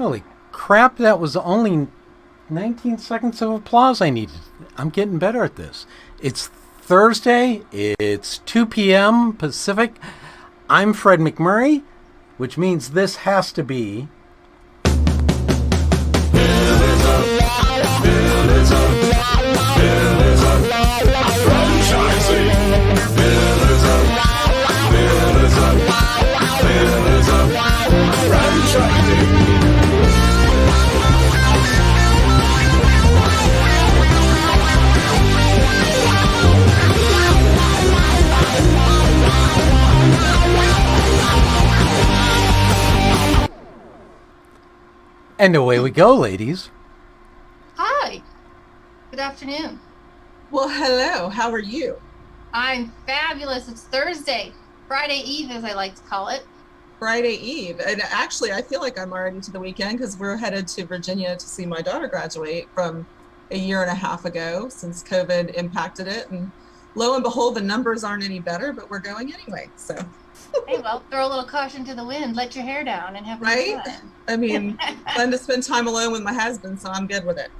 Holy crap, that was only 19 seconds of applause I needed. I'm getting better at this. It's Thursday. It's 2 p.m. Pacific. I'm Fred McMurray, which means this has to be... And away we go, ladies. Hi. Good afternoon. Well, hello. How are you? I'm fabulous. It's Thursday. Friday Eve, as I like to call it. Friday Eve. And actually, I feel like I'm already to the weekend because we're headed to Virginia to see my daughter graduate from a year and a half ago since COVID impacted it. And lo and behold, the numbers aren't any better, but we're going anyway. So. Hey, well, throw a little caution to the wind, let your hair down, and have right? fun. I mean, fun to spend time alone with my husband, so I'm good with it.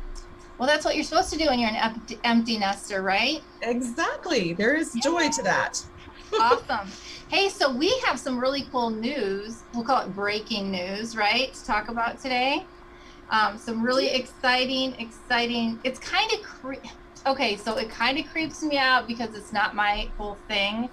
Well, that's what you're supposed to do when you're an empty nester, right? Exactly. There is joy to that. Awesome. Hey, so we have some really cool news. We'll call it breaking news, right? To talk about today. Some really exciting. It's kind of okay. So it kind of creeps me out because it's not my whole thing.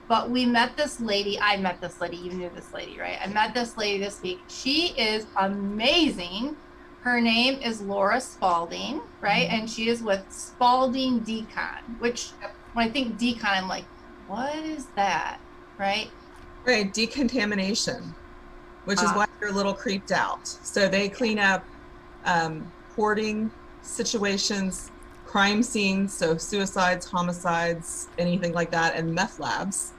But we met this lady. I met this lady. You knew this lady, right? I met this lady this week. She is amazing. Her name is Laura Spalding, right? And she is with Spalding Decon, which when I think decon, I'm like, what is that, right? Right, decontamination, which is why you're a little creeped out. So they clean up hoarding situations, crime scenes, so suicides, homicides, anything like that, and meth labs.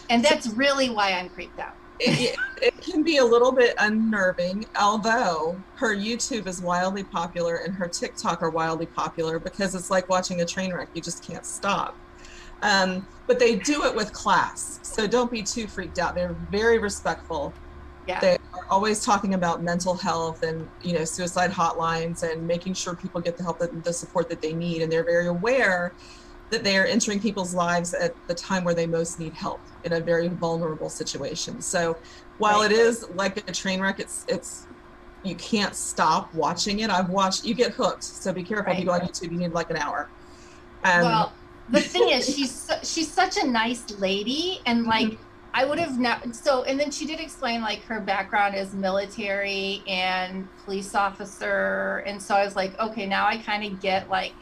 And that's really why I'm creeped out. It can be a little bit unnerving, although her YouTube is wildly popular and her TikTok are wildly popular because it's like watching a train wreck. You just can't stop. But they do it with class. So don't be too freaked out. They're very respectful. Yeah. They are always talking about mental health and, suicide hotlines and making sure people get the help, the support that they need. And they're very aware that they are entering people's lives at the time where they most need help in a very vulnerable situation. So while it is like a train wreck, it's you can't stop watching it. You get hooked. So be careful. If you go on YouTube, you need like an hour. Well, the thing is, she's such a nice lady, and like I would have not. So, and then she did explain like her background is military and police officer, and so I was like, okay, now I kind of get like.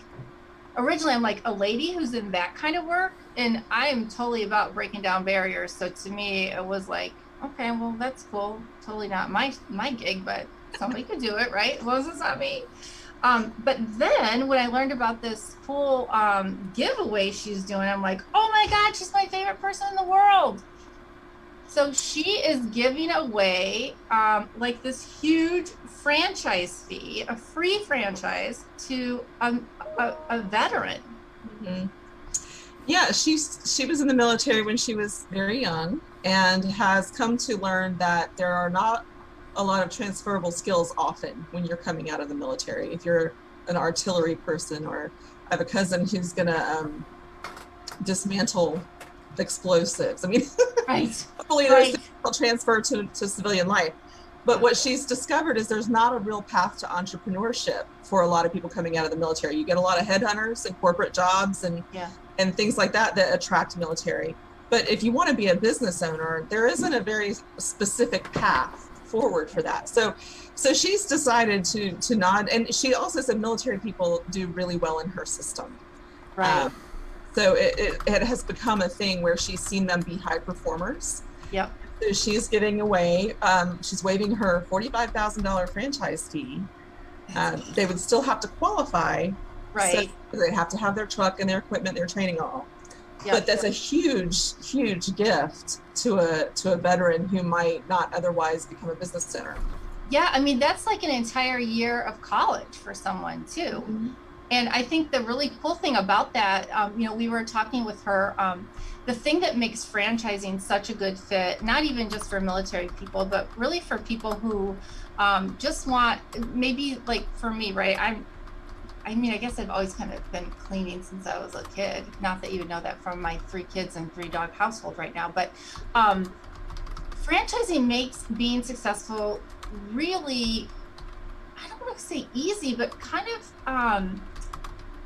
Originally, I'm like a lady who's in that kind of work, and I am totally about breaking down barriers. So to me, it was like, okay, well, that's cool. Totally not my gig, but somebody could do it, right? As long as it's not me. But then when I learned about this cool giveaway she's doing, I'm like, oh my God, she's my favorite person in the world. So she is giving away like this huge franchise fee, a free franchise to a veteran. Mm-hmm. Yeah, she was in the military when she was very young and has come to learn that there are not a lot of transferable skills often when you're coming out of the military. If you're an artillery person, or I have a cousin who's gonna dismantle explosives. I mean, hopefully there's a transfer to civilian life. But what she's discovered is there's not a real path to entrepreneurship for a lot of people coming out of the military. You get a lot of headhunters and corporate jobs and things like that attract military. But if you want to be a business owner, there isn't a very specific path forward for that. So she's decided to nod, and she also said military people do really well in her system. Right. So it has become a thing where she's seen them be high performers. Yep. So she's giving away, she's waiving her $45,000 franchise fee. They would still have to qualify. Right. So they have to have their truck and their equipment, their training all. Yep. But that's a huge, huge gift to a veteran who might not otherwise become a business owner. Yeah, I mean, that's like an entire year of college for someone too. Mm-hmm. And I think the really cool thing about that, we were talking with her, the thing that makes franchising such a good fit, not even just for military people, but really for people who just want, maybe like for me, right? I guess I've always kind of been cleaning since I was a kid. Not that you would know that from my 3 kids and 3 dog household right now, but franchising makes being successful really, I don't want to say easy, but kind of,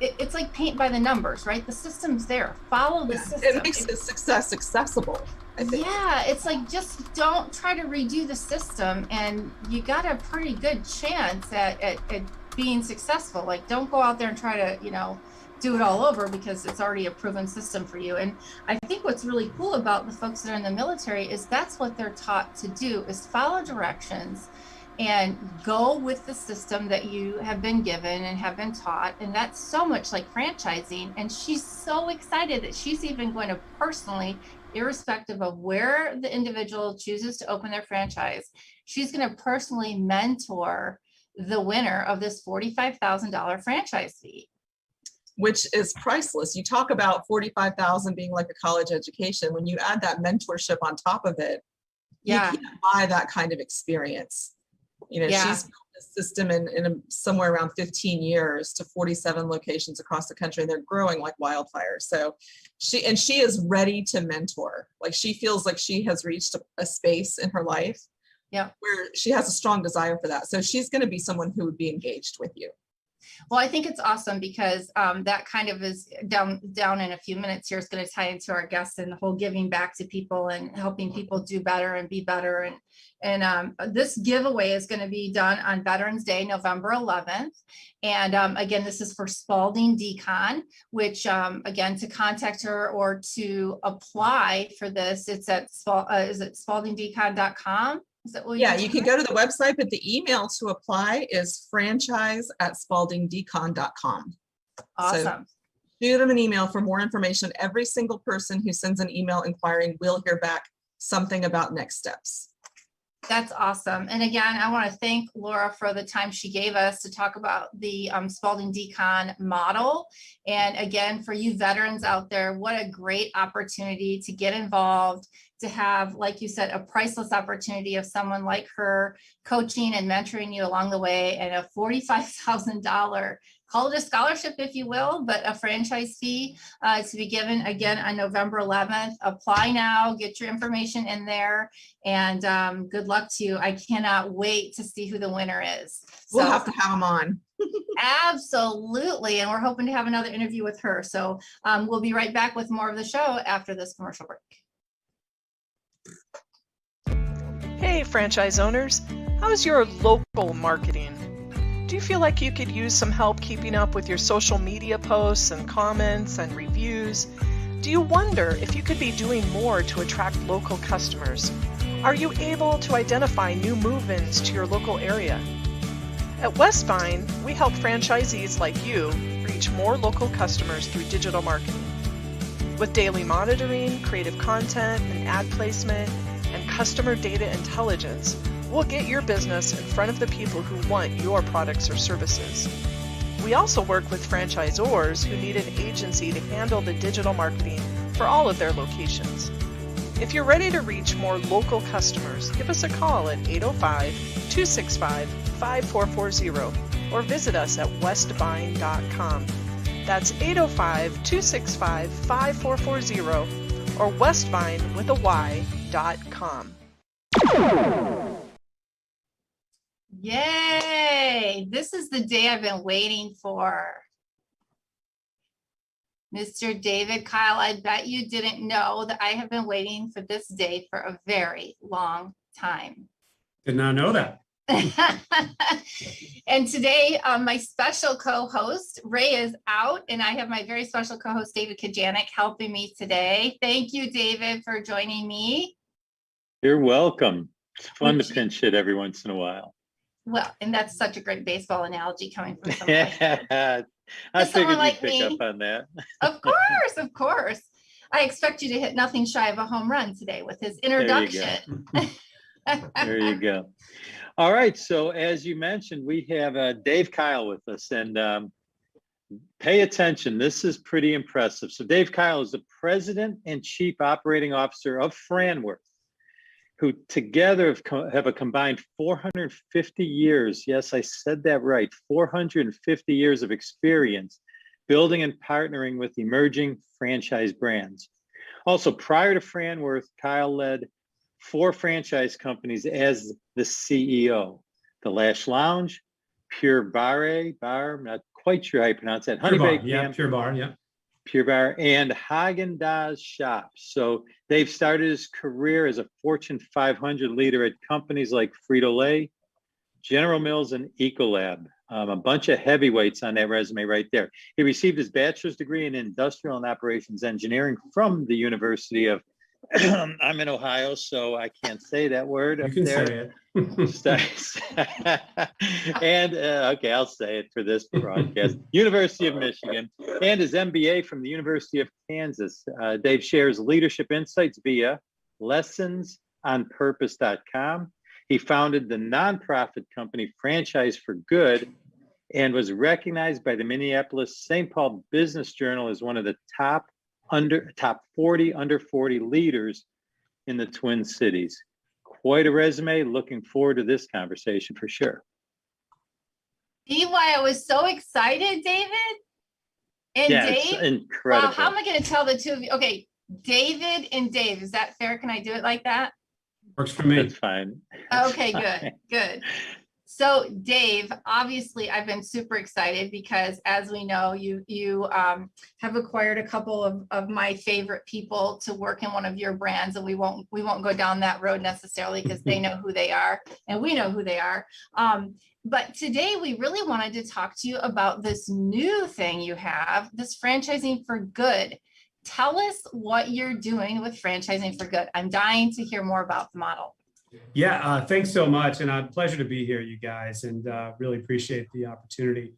it's like paint by the numbers, right? The system's there. Follow the system. It makes the success accessible, I think. Yeah, it's like, just don't try to redo the system, and you got a pretty good chance at being successful. Like, don't go out there and try to, do it all over, because it's already a proven system for you. And I think what's really cool about the folks that are in the military is that's what they're taught to do, is follow directions and go with the system that you have been given and have been taught. And that's so much like franchising. And she's so excited that she's even going to personally, irrespective of where the individual chooses to open their franchise, she's going to personally mentor the winner of this $45,000 franchise fee. Which is priceless. You talk about $45,000 being like a college education. When you add that mentorship on top of it, you can't buy that kind of experience. She's built a system in somewhere around 15 years to 47 locations across the country, and they're growing like wildfire. So she is ready to mentor. Like, she feels like she has reached a space in her life where she has a strong desire for that. So she's going to be someone who would be engaged with you. Well, I think it's awesome, because that kind of is down in a few minutes here is going to tie into our guests and the whole giving back to people and helping people do better and be better. And this giveaway is going to be done on Veterans Day, November 11th. And again, this is for Spalding Decon, which again, to contact her or to apply for this, it's at is it spaldingdecon.com? You can go to the website, but the email to apply is franchise@spaldingdecon.com. Awesome. So shoot them an email for more information. Every single person who sends an email inquiring will hear back something about next steps. That's awesome. And again, I want to thank Laura for the time she gave us to talk about the Spalding Decon model. And again, for you veterans out there, what a great opportunity to get involved, to have, like you said, a priceless opportunity of someone like her coaching and mentoring you along the way, and a $45,000, call it a scholarship if you will, but a franchise fee to be given again on November 11th. Apply now, get your information in there, and good luck to you. I cannot wait to see who the winner is. We'll have to have them on. Absolutely. And we're hoping to have another interview with her. So we'll be right back with more of the show after this commercial break. Hey, franchise owners, how's your local marketing? Do you feel like you could use some help keeping up with your social media posts and comments and reviews? Do you wonder if you could be doing more to attract local customers? Are you able to identify new move-ins to your local area? At Westvine, we help franchisees like you reach more local customers through digital marketing. With daily monitoring, creative content, and ad placement, and customer data intelligence, we'll get your business in front of the people who want your products or services. We also work with franchisors who need an agency to handle the digital marketing for all of their locations. If you're ready to reach more local customers, give us a call at 805-265-5440 or visit us at westvine.com. That's 805-265-5440 or westvine.com. Yay! This is the day I've been waiting for. Mr. David Keil, I bet you didn't know that I have been waiting for this day for a very long time. Did not know that. And today, my special co-host, Ray, is out, and I have my very special co-host, David Kajanik, helping me today. Thank you, David, for joining me. You're welcome. It's fun to pinch hit every once in a while. Well, and that's such a great baseball analogy coming from someone like I figured you'd pick up on that. Of course, of course. I expect you to hit nothing shy of a home run today with his introduction. There you go. All right. So as you mentioned, we have Dave Keil with us, and Pay attention. This is pretty impressive. So Dave Keil is the president and chief operating officer of Franworth, who together have a combined 450 years. Yes, I said that right. 450 years of experience building and partnering with emerging franchise brands. Also, prior to Franworth, Keil led 4 franchise companies as the CEO. The Lash Lounge, Pure Bar, I'm not quite sure how you pronounce that. Pure Bar, Honey Baked Pure Bar, yeah. Pure Bar, and Haagen-Dazs shops. So Dave started his career as a Fortune 500 leader at companies like Frito-Lay, General Mills, and Ecolab. A bunch of heavyweights on that resume right there. He received his bachelor's degree in industrial and operations engineering from the University of, I'm in Ohio, so I can't say that word up there. You can say it. And okay, I'll say it for this broadcast. University of Michigan, and his MBA from the University of Kansas. Dave shares leadership insights via lessonsonpurpose.com. He founded the nonprofit company Franchise for Good and was recognized by the Minneapolis-St. Paul Business Journal as one of the top 40 under 40 leaders in the Twin Cities. Quite a resume. Looking forward to this conversation for sure. See why I was so excited, David? And yeah, Dave? It's incredible. Wow, how am I going to tell the two of you? Okay, David and Dave. Is that fair? Can I do it like that? Works for me. That's fine. Okay, good, good. So Dave, obviously I've been super excited because as we know, you have acquired a couple of my favorite people to work in one of your brands, and we won't go down that road necessarily because they know who they are and we know who they are. But today we really wanted to talk to you about this new thing you have, this Franchising for Good. Tell us what you're doing with Franchising for Good. I'm dying to hear more about the model. Yeah, thanks so much. And a pleasure to be here, you guys, and really appreciate the opportunity.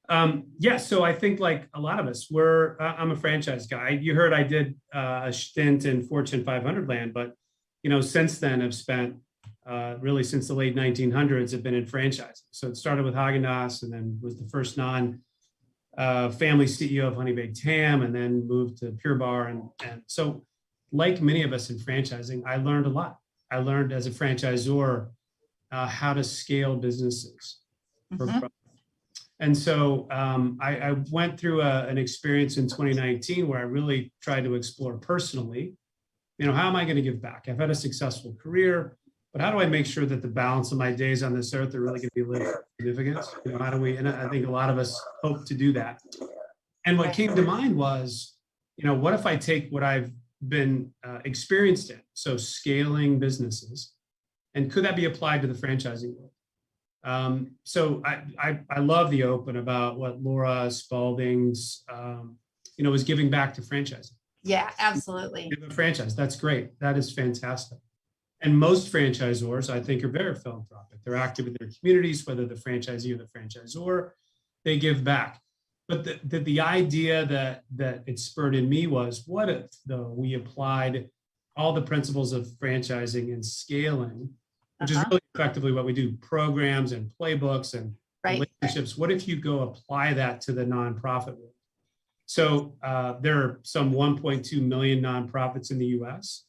Yeah, so I think like a lot of us, I'm a franchise guy. You heard I did a stint in Fortune 500 land, but since then I've spent really since the late 1900s have been in franchising. So it started with Haagen-Dazs and then was the first family CEO of Honey Baked Ham, and then moved to Pure Bar. And so like many of us in franchising, I learned a lot. I learned as a franchisor how to scale businesses for growth. And so I went through an experience in 2019 where I really tried to explore personally, how am I going to give back? I've had a successful career, but how do I make sure that the balance of my days on this earth are really going to be lived with significance? How do we, and I think a lot of us hope to do that. And what came to mind was, what if I take what I've been experienced in, so scaling businesses, and could that be applied to the franchising world? So I love the open about what Laura Spalding's was giving back to franchising. Yeah, absolutely. Give a franchise, that's great. That is fantastic. And most franchisors, I think, are very philanthropic. They're active in their communities, whether the franchisee or the franchisor, they give back. But the idea that it spurred in me was, what if though we applied all the principles of franchising and scaling, which is really effectively what we do, programs and playbooks and relationships. What if you go apply that to the nonprofit world? So there are some 1.2 million nonprofits in the US.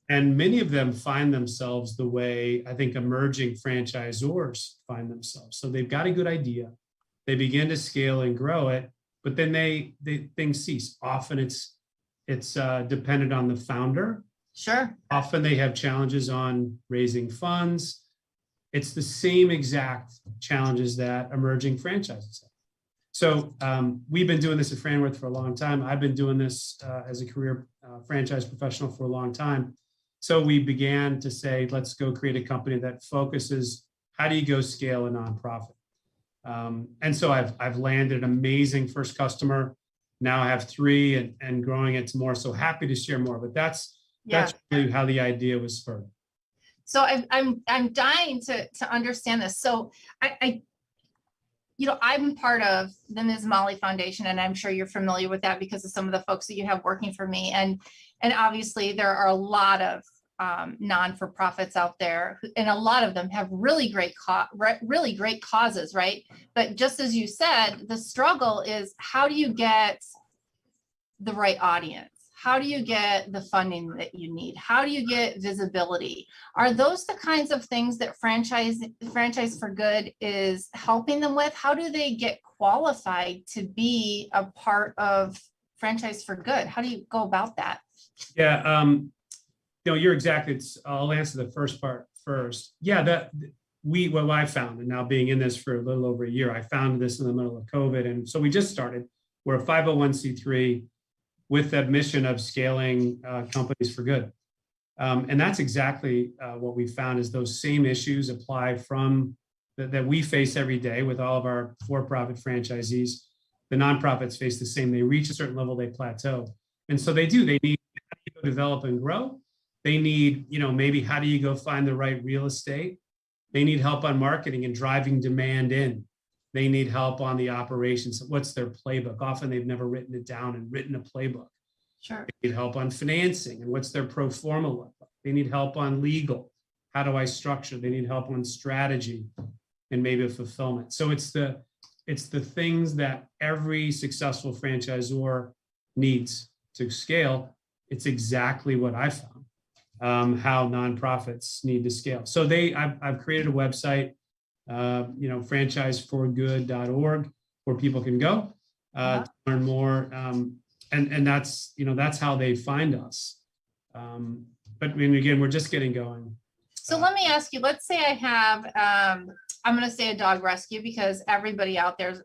And many of them find themselves the way I think emerging franchisors find themselves. So they've got a good idea. They begin to scale and grow it, but then things cease. Often it's dependent on the founder. Sure. Often they have challenges on raising funds. It's the same exact challenges that emerging franchises have. So we've been doing this at Franworth for a long time. I've been doing this as a career franchise professional for a long time. So we began to say, let's go create a company that focuses, how do you go scale a nonprofit? And so I've landed an amazing first customer. Now I have 3 and growing it to more. So happy to share more, but that's really how the idea was spurred. So I'm dying to understand this. So I'm part of the Ms. Molly Foundation, and I'm sure you're familiar with that because of some of the folks that you have working for me. And obviously there are a lot of non-for-profits out there, and a lot of them have really great causes, right? But just as you said, the struggle is, how do you get the right audience? How do you get the funding that you need? How do you get visibility? Are those the kinds of things that Franchise for Good is helping them with? How do they get qualified to be a part of Franchise for Good? How do you go about that? Yeah, you're exactly. I'll answer the first part first. Yeah, what I found, and now being in this for a little over a year, I found this in the middle of COVID, and so we just started. We're a 501c3 with that mission of scaling companies for good, and that's exactly what we found is those same issues apply from that we face every day with all of our for-profit franchisees. The nonprofits face the same. They reach a certain level, they plateau, and so they do. They need to develop and grow. They need, maybe how do you go find the right real estate? They need help on marketing and driving demand in. They need help on the operations. What's their playbook? Often they've never written it down and written a playbook. Sure. They need help on financing and what's their pro forma look like. They need help on legal. How do I structure? They need help on strategy and maybe fulfillment. So it's the things that every successful franchisor needs to scale. It's exactly what I found. How nonprofits need to scale. So I've created a website, franchiseforgood.org, where people can go to learn more. And that's how they find us. But again, we're just getting going. So let me ask you, let's say I have, I'm going to say a dog rescue because everybody out there's,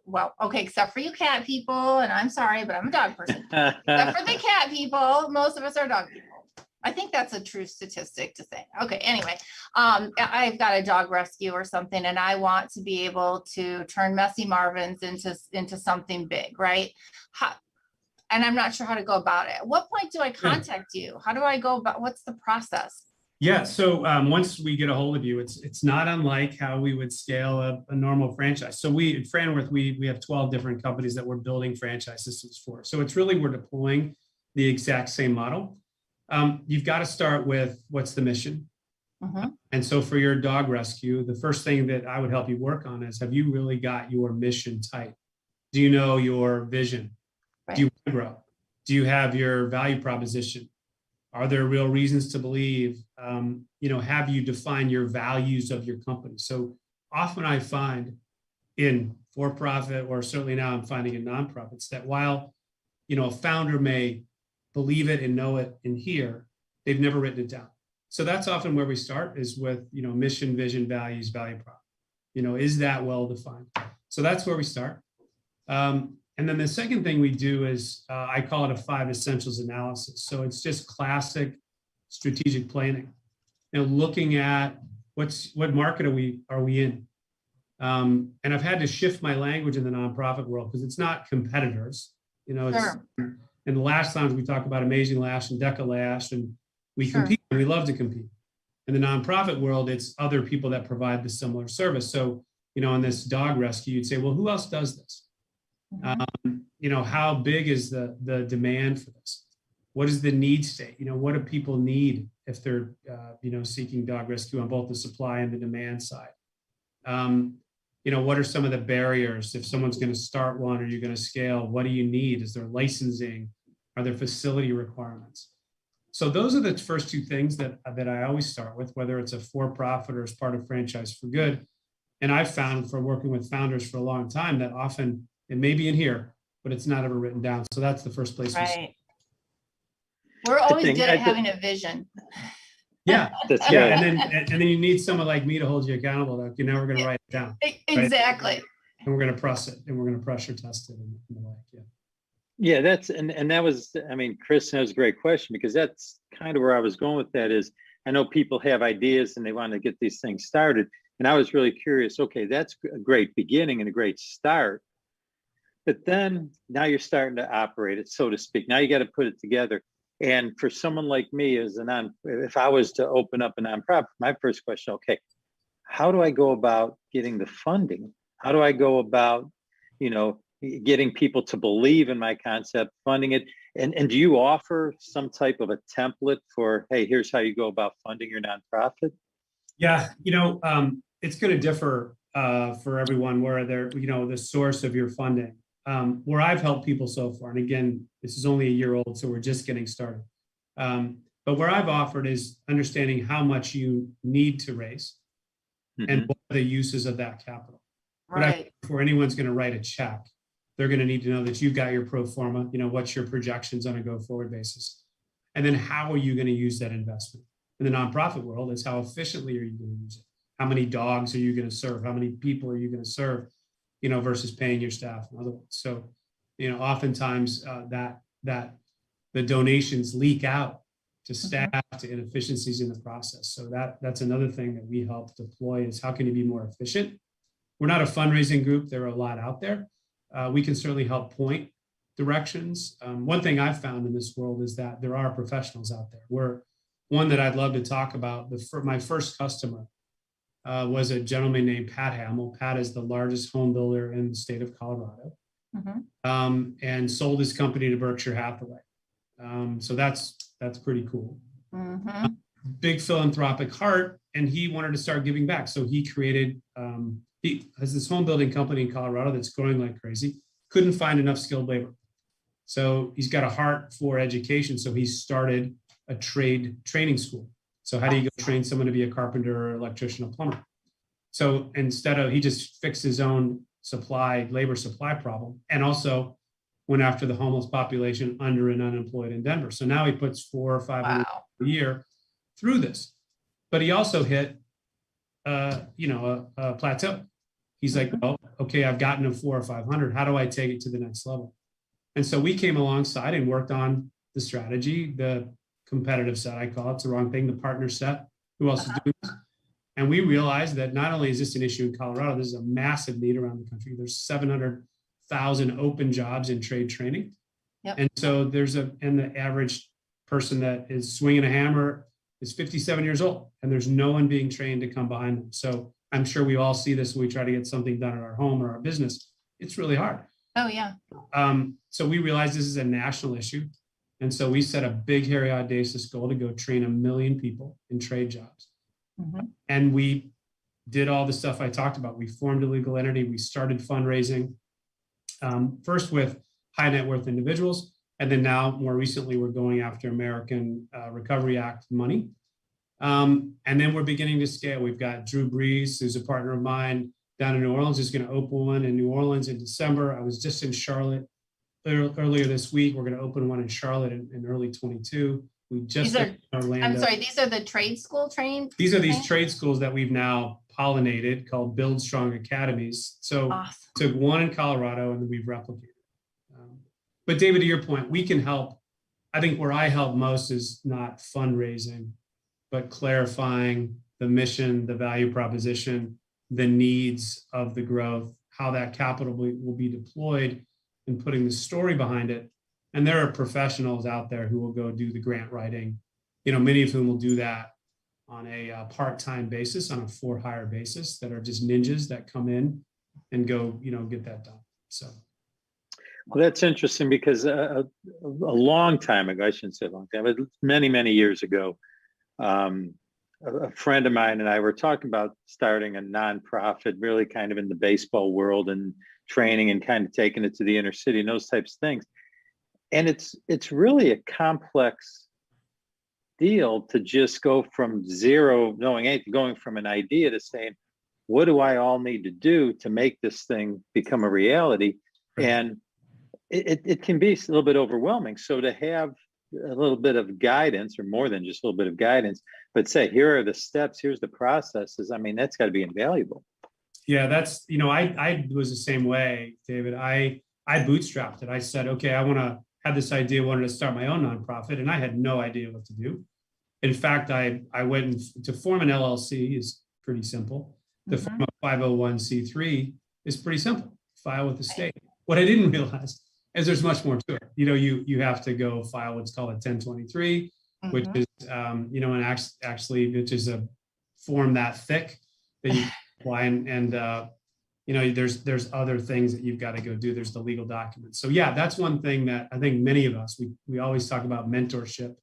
except for you cat people, and I'm sorry, but I'm a dog person. Except for the cat people, most of us are dog people. I think that's a true statistic to say. Okay, anyway, I've got a dog rescue or something, and I want to be able to turn Messy Marvins into something big, right? And I'm not sure how to go about it. At what point do I contact you? How do I go about, what's the process? Yeah, so once we get a hold of you, it's not unlike how we would scale a normal franchise. So at Franworth, we have 12 different companies that we're building franchise systems for. So it's really, we're deploying the exact same model. You've got to start with what's the mission. And so for your dog rescue, the first thing that I would help you work on is, have you really got your mission tight? Do you know your vision? Right. Do you want to grow? Do you have your value proposition? Are there real reasons to believe? Have you defined your values of your company? So often I find in for-profit, or certainly now I'm finding in nonprofits, that while, a founder may believe it and know it in here, they've never written it down. So that's often where we start, is with, mission, vision, values, value prop. Is that well defined? So that's where we start. And then the second thing we do is, I call it a 5 essentials analysis. So it's just classic strategic planning. Looking at what market are we in? And I've had to shift my language in the nonprofit world because it's not competitors. Sure. And the last times we talk about Amazing Lash and Deca Lash, and we compete, and we love to compete. In the nonprofit world, it's other people that provide the similar service. So, in this dog rescue, you'd say, well, who else does this? How big is the demand for this? What is the need state? What do people need if they're, seeking dog rescue on both the supply and the demand side? What are some of the barriers? If someone's going to start one, or you're going to scale, what do you need? Is there licensing? Are there facility requirements? So those are the first two things that I always start with, whether it's a for-profit or as part of Franchise for Good. And I've found, for working with founders for a long time, that often it may be in here, but it's not ever written down. So that's the first place. Right. We're always good at having a vision. Yeah. And then you need someone like me to hold you accountable. Like, we're going to write it down. Exactly. Right? And we're going to press it, and we're going to pressure test it, and the like. Yeah. Yeah, that was, Chris, that was a great question, because that's kind of where I was going with that. Is, I know people have ideas and they want to get these things started. And I was really curious, okay, that's a great beginning and a great start. But then now you're starting to operate it, so to speak. Now you got to put it together. And for someone like me, if I was to open up a nonprofit, my first question, okay, how do I go about getting the funding? How do I go about, getting people to believe in my concept, funding it. And do you offer some type of a template for, hey, here's how you go about funding your nonprofit? Yeah, it's going to differ for everyone where they're, the source of your funding. Where I've helped people so far, and again, this is only a year old, so we're just getting started. But where I've offered is understanding how much you need to raise and what are the uses of that capital. Right. But before anyone's going to write a check, they're going to need to know that you've got your pro forma, what's your projections on a go forward basis. And then how are you going to use that investment? In the nonprofit world, is how efficiently are you going to use it? How many dogs are you going to serve? How many people are you going to serve, versus paying your staff and otherwise. So, oftentimes that the donations leak out to staff, to inefficiencies in the process. So that's another thing that we help deploy is how can you be more efficient? We're not a fundraising group. There are a lot out there. We can certainly help point directions. One thing I've found in this world is that there are professionals out there. One that I'd love to talk about, my first customer was a gentleman named Pat Hamill. Pat is the largest home builder in the state of Colorado, and sold his company to Berkshire Hathaway. So that's pretty cool. Big philanthropic heart, and he wanted to start giving back. So he created, he has this home building company in Colorado that's growing like crazy. Couldn't find enough skilled labor. So he's got a heart for education. So he started a trade training school. So how do you go train someone to be a carpenter or electrician or plumber? So he just fixed his own labor supply problem, and also went after the homeless population under and unemployed in Denver. So now he puts 400 or 500 a year through this, but he also hit, a plateau. He's like, well, okay, I've gotten to 400 or 500. How do I take it to the next level? And so we came alongside and worked on the strategy, the competitive set, I call it. It's the wrong thing, the partner set. Who else is doing this? And we realized that not only is this an issue in Colorado, this is a massive need around the country. There's 700,000 open jobs in trade training. And so and the average person that is swinging a hammer is 57 years old, and there's no one being trained to come behind them. So I'm sure we all see this when we try to get something done at our home or our business. It's really hard. Oh, yeah. So we realized this is a national issue. And so we set a big, hairy, audacious goal to go train 1 million people in trade jobs. And we did all the stuff I talked about. We formed a legal entity. We started fundraising, first with high net worth individuals. And then now, more recently, we're going after American Recovery Act money. And then we're beginning to scale. We've got Drew Brees, who's a partner of mine down in New Orleans, who's going to open one in New Orleans in December. I was just in Charlotte earlier this week. We're going to open one in Charlotte in early 22. We just Orlando. I'm sorry, these are the trade school trained? These are these trade schools that we've now pollinated, called Build Strong Academies. So took one in Colorado and then we've replicated. But David, to your point, we can help. I think where I help most is not fundraising, but clarifying the mission, the value proposition, the needs of the growth, how that capital will be deployed, and putting the story behind it. And there are professionals out there who will go do the grant writing, many of whom will do that on a part-time basis, on a for-hire basis, that are just ninjas that come in and go, get that done. So. Well, that's interesting because a long time ago, I shouldn't say a long time, but many, many years ago, a friend of mine and I were talking about starting a nonprofit, really kind of in the baseball world and training and kind of taking it to the inner city and those types of things. And it's really a complex deal to just go from zero, knowing anything, going from an idea to saying, what do I all need to do to make this thing become a reality? And it can be a little bit overwhelming. So to have a little bit of guidance, or more than just a little bit of guidance, but say, here are the steps, here's the processes. I mean, that's got to be invaluable. Yeah, that's, I was the same way, David. I bootstrapped it. I said, okay, I want to have this idea, wanted to start my own nonprofit, and I had no idea what to do. In fact, I went to form an LLC is pretty simple. To form a 501c3 is pretty simple. File with the state. What I didn't realize is there's much more to it. You have to go file what's called a 1023, which is, and actually, which is a form that thick that you apply. And there's other things that you've got to go do. There's the legal documents. So yeah, that's one thing that I think many of us, we always talk about mentorship.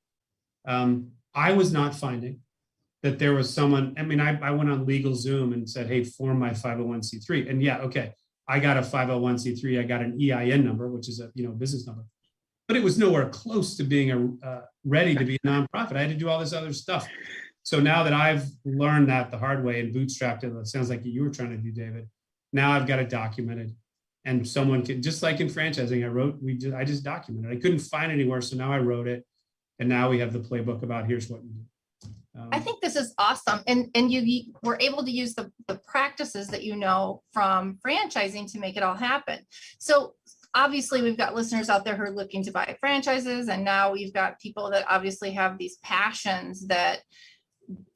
I was not finding that there was someone. I mean, I went on LegalZoom and said, hey, form my 501c3. And yeah, okay, I got a 501c3. I got an EIN number, which is a business number. But it was nowhere close to being ready to be a nonprofit. I had to do all this other stuff. So now that I've learned that the hard way and bootstrapped it, it sounds like you were trying to do, David. Now I've got it documented, and someone can, just like in franchising, I just documented. I couldn't find anywhere, so now I wrote it, and now we have the playbook about here's what you do. I think this is awesome, and you were able to use the practices that you know from franchising to make it all happen. So obviously, we've got listeners out there who are looking to buy franchises, and now we've got people that obviously have these passions that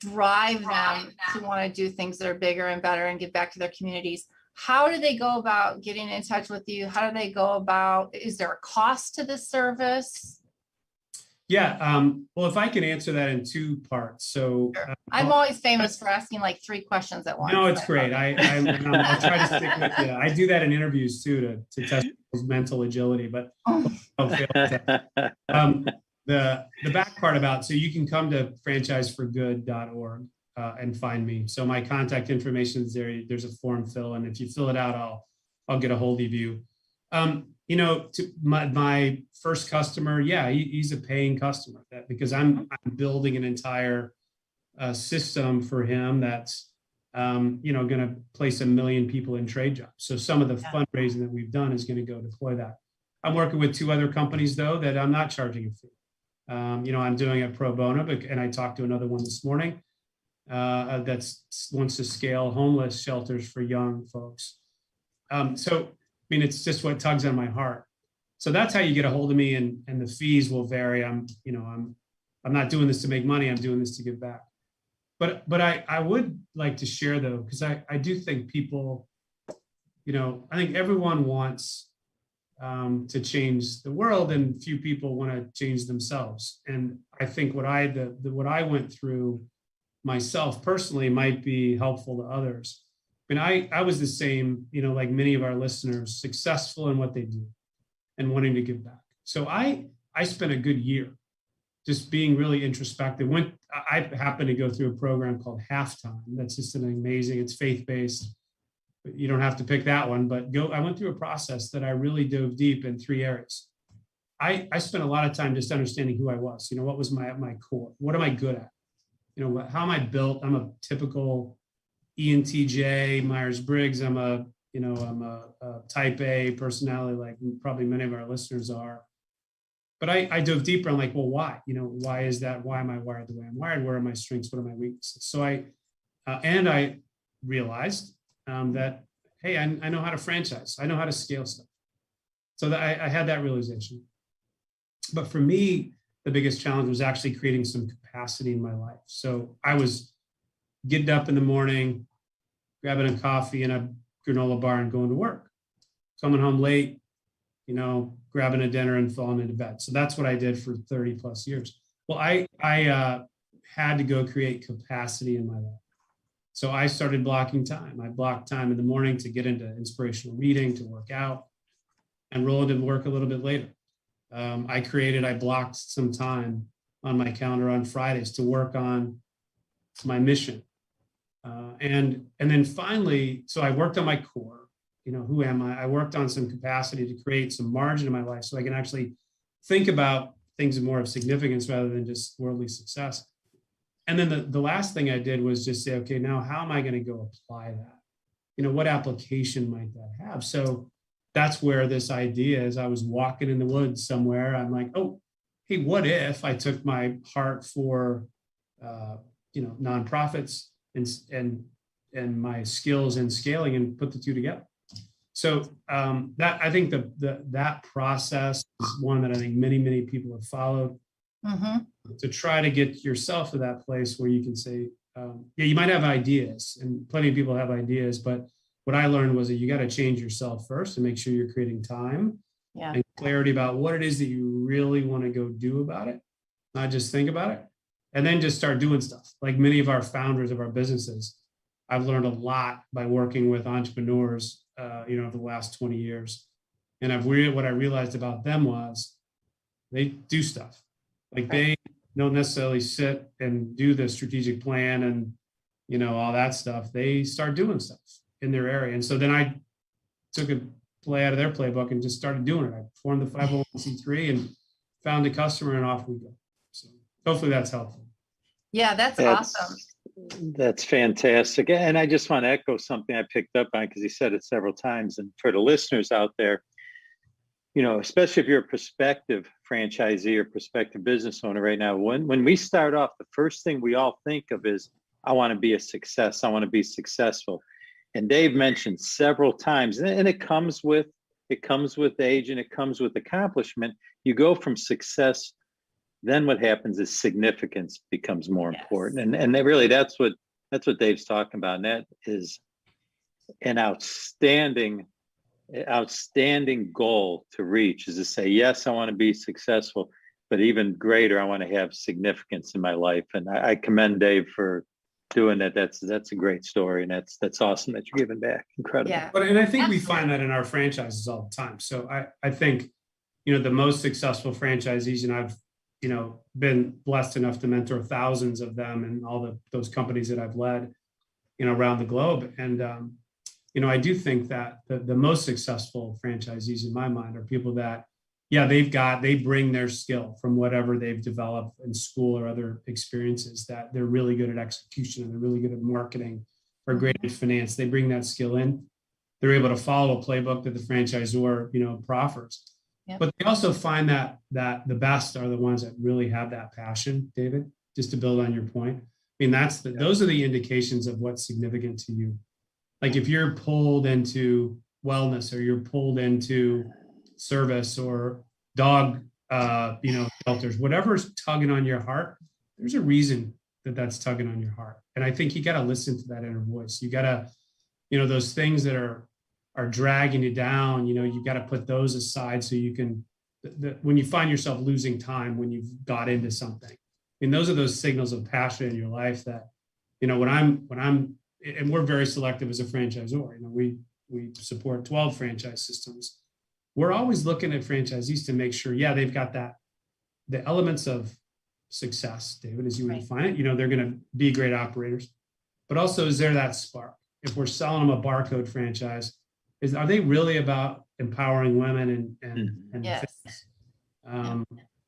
drive them to want to do things that are bigger and better and give back to their communities. How do they go about getting in touch with you? How do they go about, is there a cost to this service? Yeah, well, if I can answer that in two parts. So Sure. I'm always famous for asking like 3 questions at once. No, it's great. I'll try to stick with you. I do that in interviews too, to test people's mental agility, but I'll fail at that. The back part about, so you can come to franchiseforgood.org and find me. So my contact information is there. There's a form fill, and if you fill it out, I'll get a hold of you. To my first customer, yeah, he's a paying customer, because I'm building an entire system for him that's going to place 1 million people in trade jobs. So some of the fundraising that we've done is going to go deploy that. I'm working with 2 other companies though that I'm not charging a fee. I'm doing it pro bono, and I talked to another one this morning that wants to scale homeless shelters for young folks. It's just what tugs on my heart. So that's how you get a hold of me, and the fees will vary. I'm not doing this to make money. I'm doing this to give back. But I would like to share though, because I do think people, I think everyone wants to change the world, and few people want to change themselves. And I think what I went through myself personally might be helpful to others. I was the same, like many of our listeners, successful in what they do and wanting to give back. So I spent a good year just being really introspective. I happened to go through a program called Halftime. That's just an amazing, it's faith-based. You don't have to pick that one, but I went through a process that I really dove deep in 3 areas. I spent a lot of time just understanding who I was. What was my core? What am I good at? How am I built? I'm a typical ENTJ, Myers-Briggs. I'm a type A personality, like probably many of our listeners are. But I dove deeper. I'm like, well, why? Why is that? Why am I wired the way I'm wired? Where are my strengths? What are my weaknesses? So I realized that, hey, I know how to franchise. I know how to scale stuff. So that I had that realization. But for me, the biggest challenge was actually creating some capacity in my life. So I was getting up in the morning, grabbing a coffee and a granola bar and going to work, coming home late, grabbing a dinner and falling into bed. So that's what I did for 30 plus years. Well, I had to go create capacity in my life. So I started blocking time. I blocked time in the morning to get into inspirational reading, to work out, and roll into work a little bit later. I blocked some time on my calendar on Fridays to work on my mission. And then finally, so I worked on my core, who am I? I worked on some capacity to create some margin in my life so I can actually think about things of more of significance rather than just worldly success. And then the last thing I did was just say, okay, now how am I going to go apply that? What application might that have? So that's where this idea is. I was walking in the woods somewhere. I'm like, oh, hey, what if I took my heart for, nonprofits and my skills in scaling and put the 2 together? So that I think that process is one that I think many people have followed. Mm-hmm. To try to get yourself to that place where you can say, you might have ideas, and plenty of people have ideas, but what I learned was that you got to change yourself first and make sure you're creating time and clarity about what it is that you really want to go do about it, not just think about it, and then just start doing stuff. Like many of our founders of our businesses, I've learned a lot by working with entrepreneurs, over the last 20 years. And what I realized about them was they do stuff. Like they don't necessarily sit and do the strategic plan and, all that stuff. They start doing stuff in their area. And so then I took a play out of their playbook and just started doing it. I formed the 501c3 and found a customer, and off we go. So hopefully that's helpful. Yeah, that's awesome. That's fantastic. And I just want to echo something I picked up on, because he said it several times. And for the listeners out there, especially if you're a prospective franchisee or prospective business owner right now, when we start off, the first thing we all think of is, I want to be a success. I want to be successful. And Dave mentioned several times, and it comes with age, and it comes with accomplishment. You go from success, then what happens is significance becomes more important. And that's what Dave's talking about. And that is an outstanding goal to reach, is to say, yes, I want to be successful, but even greater, I want to have significance in my life. And I commend Dave for doing that. That's a great story. And that's awesome that you're giving back. Incredible. Yeah. And I think we find that in our franchises all the time. So I think, the most successful franchisees, and I've, been blessed enough to mentor thousands of them and all those companies that I've led, around the globe. And, I do think that the most successful franchisees in my mind are people that, they bring their skill from whatever they've developed in school or other experiences, that they're really good at execution, and they're really good at marketing or great at finance. They bring that skill in. They're able to follow a playbook that the franchisor, proffers. Yep. But they also find that the best are the ones that really have that passion, David, just to build on your point. I mean, those are the indications of what's significant to you. Like if you're pulled into wellness, or you're pulled into service or dog, shelters, whatever's tugging on your heart, there's a reason that's tugging on your heart. And I think you got to listen to that inner voice. You got to, those things that are dragging you down, you got to put those aside so you can, when you find yourself losing time, when you've got into something, those are those signals of passion in your life that, when I'm, and we're very selective as a franchisor, we support 12 franchise systems. We're always looking at franchisees to make sure, they've got the elements of success, David, as you would define it. They're going to be great operators, but also, is there that spark? If we're selling them a barcode franchise, are they really about empowering women and fitness?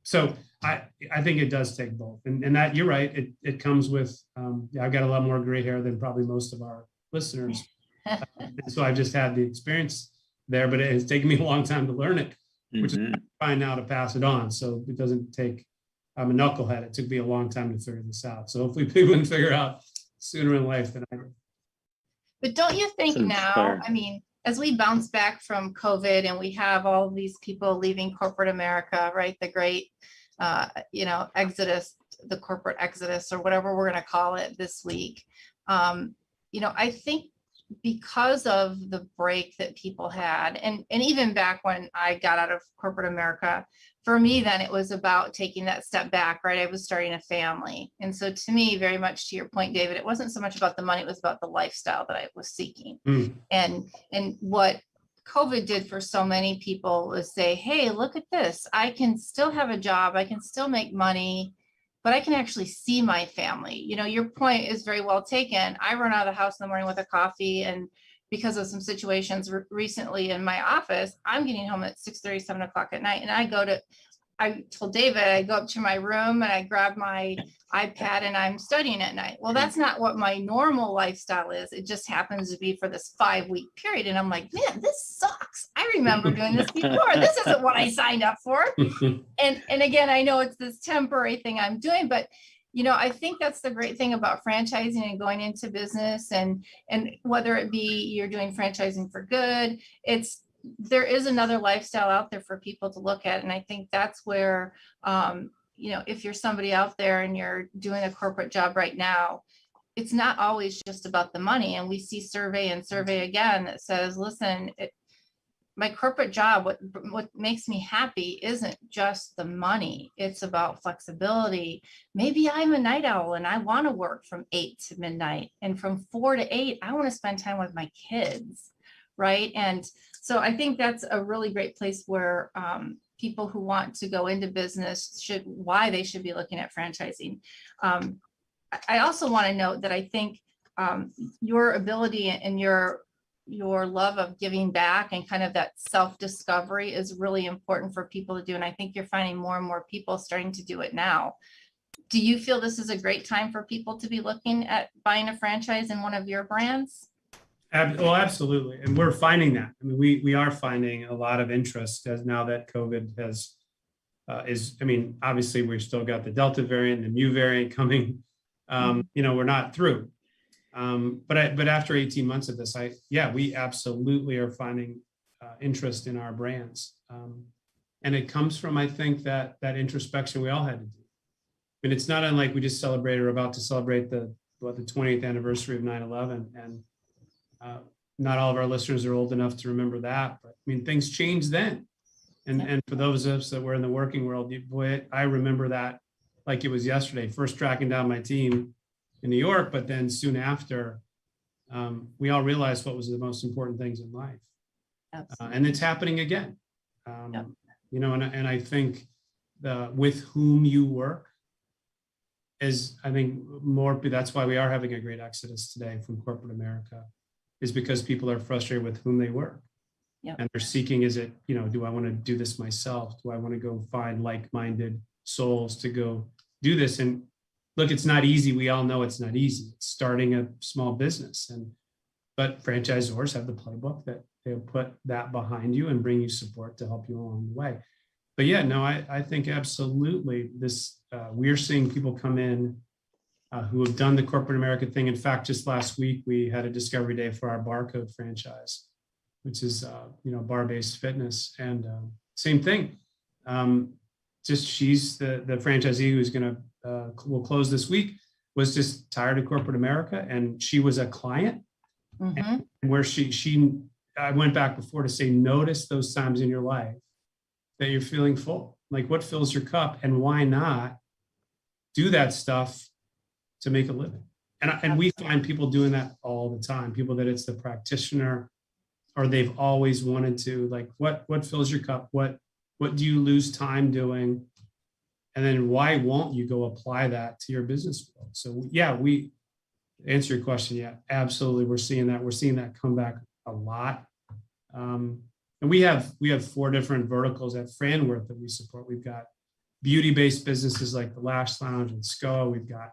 So I think it does take both, and that, you're right. It comes with, I've got a lot more gray hair than probably most of our listeners. And so I've just had the experience there, but it has taken me a long time to learn it, which is trying now to pass it on. So it doesn't take, I'm a knucklehead. It took me a long time to figure this out. So hopefully people can figure out sooner in life than I did. But don't you think now, as we bounce back from COVID and we have all these people leaving corporate America, right? The great, exodus, the corporate exodus, or whatever we're going to call it this week. I think because of the break that people had, and even back when I got out of corporate America, for me, then it was about taking that step back, right? I was starting a family. And so to me, very much to your point, David, it wasn't so much about the money, it was about the lifestyle that I was seeking. And what COVID did for so many people was say, hey, look at this. I can still have a job. I can still make money, but I can actually see my family. Your point is very well taken. I run out of the house in the morning with a coffee, and because of some situations recently in my office, I'm getting home at 6:30, 7 o'clock at night. And I told David, I go up to my room and I grab my iPad and I'm studying at night. Well, that's not what my normal lifestyle is. It just happens to be for this 5-week period. And I'm like, man, this sucks. I remember doing this before. This isn't what I signed up for. And again, I know it's this temporary thing I'm doing, but I think that's the great thing about franchising and going into business, and whether it be you're doing franchising for good, there is another lifestyle out there for people to look at. And I think that's where, if you're somebody out there and you're doing a corporate job right now, it's not always just about the money. And we see survey again that says, listen, my corporate job, what makes me happy isn't just the money. It's about flexibility. Maybe I'm a night owl and I want to work from 8 to midnight, and from 4 to 8, I want to spend time with my kids, right? And so I think that's a really great place where people who want to go into business why they should be looking at franchising. I also want to note that I think your ability and your love of giving back and kind of that self-discovery is really important for people to do. And I think you're finding more and more people starting to do it now. Do you feel this is a great time for people to be looking at buying a franchise in one of your brands? Well, absolutely. And we're finding that. I mean, we are finding a lot of interest as now that COVID obviously we've still got the Delta variant, the new variant coming. We're not through. But after 18 months of this, we absolutely are finding interest in our brands. And it comes from, I think, that introspection we all had to do. I mean, it's not unlike we just celebrated or about to celebrate the 20th anniversary of 9/11. And not all of our listeners are old enough to remember that. But I mean, things changed then. And for those of us that were in the working world, boy, I remember that like it was yesterday, first tracking down my team in New York, but then soon after, we all realized what was the most important things in life. And it's happening again. And I think with whom you work is, I think that's why we are having a great exodus today from corporate America, is because people are frustrated with whom they work. Yep. And they're seeking, do I want to do this myself? Do I want to go find like-minded souls to go do this? And look, it's not easy. We all know it's not easy. It's starting a small business. But franchisors have the playbook that they'll put that behind you and bring you support to help you along the way. But I think absolutely this, we're seeing people come in who have done the corporate America thing. In fact, just last week, we had a discovery day for our Barcode franchise, which is, bar-based fitness. And same thing. She's the franchisee who's will close this week, was just tired of corporate America. And she was a client. Mm-hmm. And where I went back before to say, notice those times in your life that you're feeling full. Like, what fills your cup, and why not do that stuff to make a living? And we find people doing that all the time. People that it's the practitioner, or they've always wanted to, like, what fills your cup? What do you lose time doing? And then why won't you go apply that to your business world? So we answer your question. Yeah, absolutely. We're seeing that. We're seeing that come back a lot. And we have 4 different verticals at Franworth that we support. We've got beauty-based businesses like the Lash Lounge and SCOA. We've got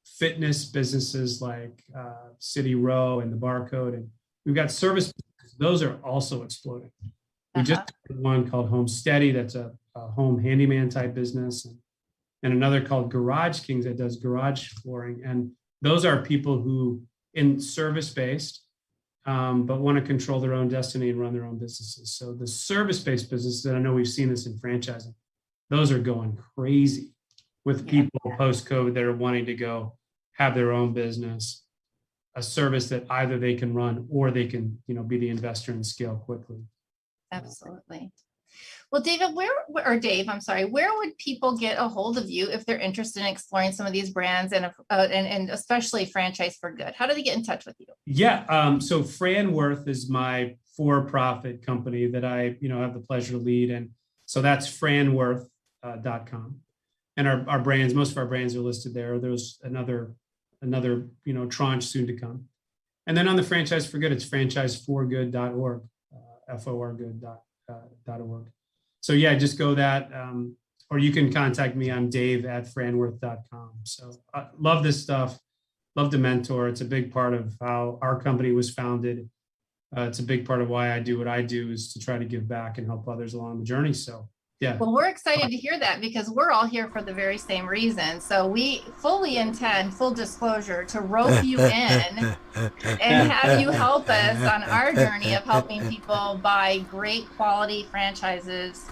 fitness businesses like City Row and the Barcode. And we've got service businesses. Those are also exploding. We just had one called Home Steady. That's a home handyman type business. And another called Garage Kings that does garage flooring. And those are people who in service-based, but want to control their own destiny and run their own businesses. So the service-based businesses, and I know we've seen this in franchising, those are going crazy with people post-COVID that are wanting to go have their own business, a service that either they can run or they can, be the investor and scale quickly. Absolutely. Well, Dave, where would people get a hold of you if they're interested in exploring some of these brands and especially Franchise for Good? How do they get in touch with you? Yeah. So Franworth is my for-profit company that I, have the pleasure to lead. And so that's franworth.com. And our brands, most of our brands are listed there. There's another, tranche soon to come. And then on the Franchise for Good, it's franchiseforgood.org, forgood.org. So just go that, or you can contact me. I'm dave@franworth.com. So I love this stuff, love to mentor. It's a big part of how our company was founded. It's a big part of why I do what I do, is to try to give back and help others along the journey. So well, we're excited to hear that, because we're all here for the very same reason. So we fully intend, full disclosure, to rope you in and have you help us on our journey of helping people buy great quality franchises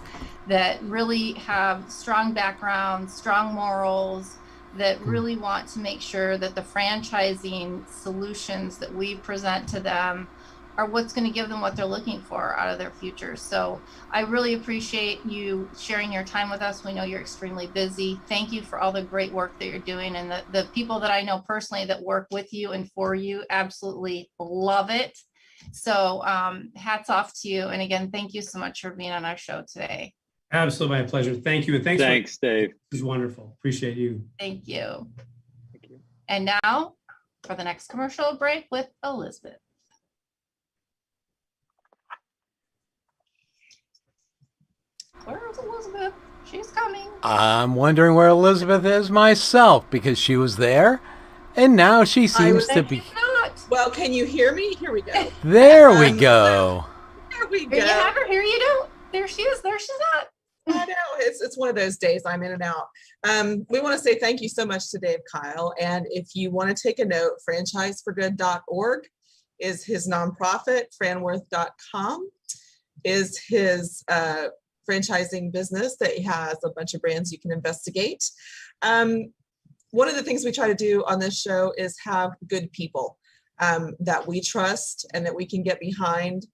that really have strong backgrounds, strong morals, that really want to make sure that the franchising solutions that we present to them are what's going to give them what they're looking for out of their future. So I really appreciate you sharing your time with us. We know you're extremely busy. Thank you for all the great work that you're doing. And the people that I know personally that work with you and for you absolutely love it. So hats off to you. And again, thank you so much for being on our show today. Absolutely, my pleasure. Thank you. And Thanks, Dave. It was wonderful. Appreciate you. Thank you. Thank you. And now for the next commercial break with Elizabeth. Where's Elizabeth? She's coming. I'm wondering where Elizabeth is myself, because she was there and now she seems to be. Not. Well, can you hear me? Here we go. There we go. There we go. Here you have her. Here you don't. There she is. There she's at. I know it's one of those days I'm in and out. We want to say thank you so much to Dave Keil. And if you want to take a note, franchiseforgood.org is his nonprofit. Franworth.com is his franchising business that he has a bunch of brands you can investigate. One of the things we try to do on this show is have good people that we trust and that we can get behind,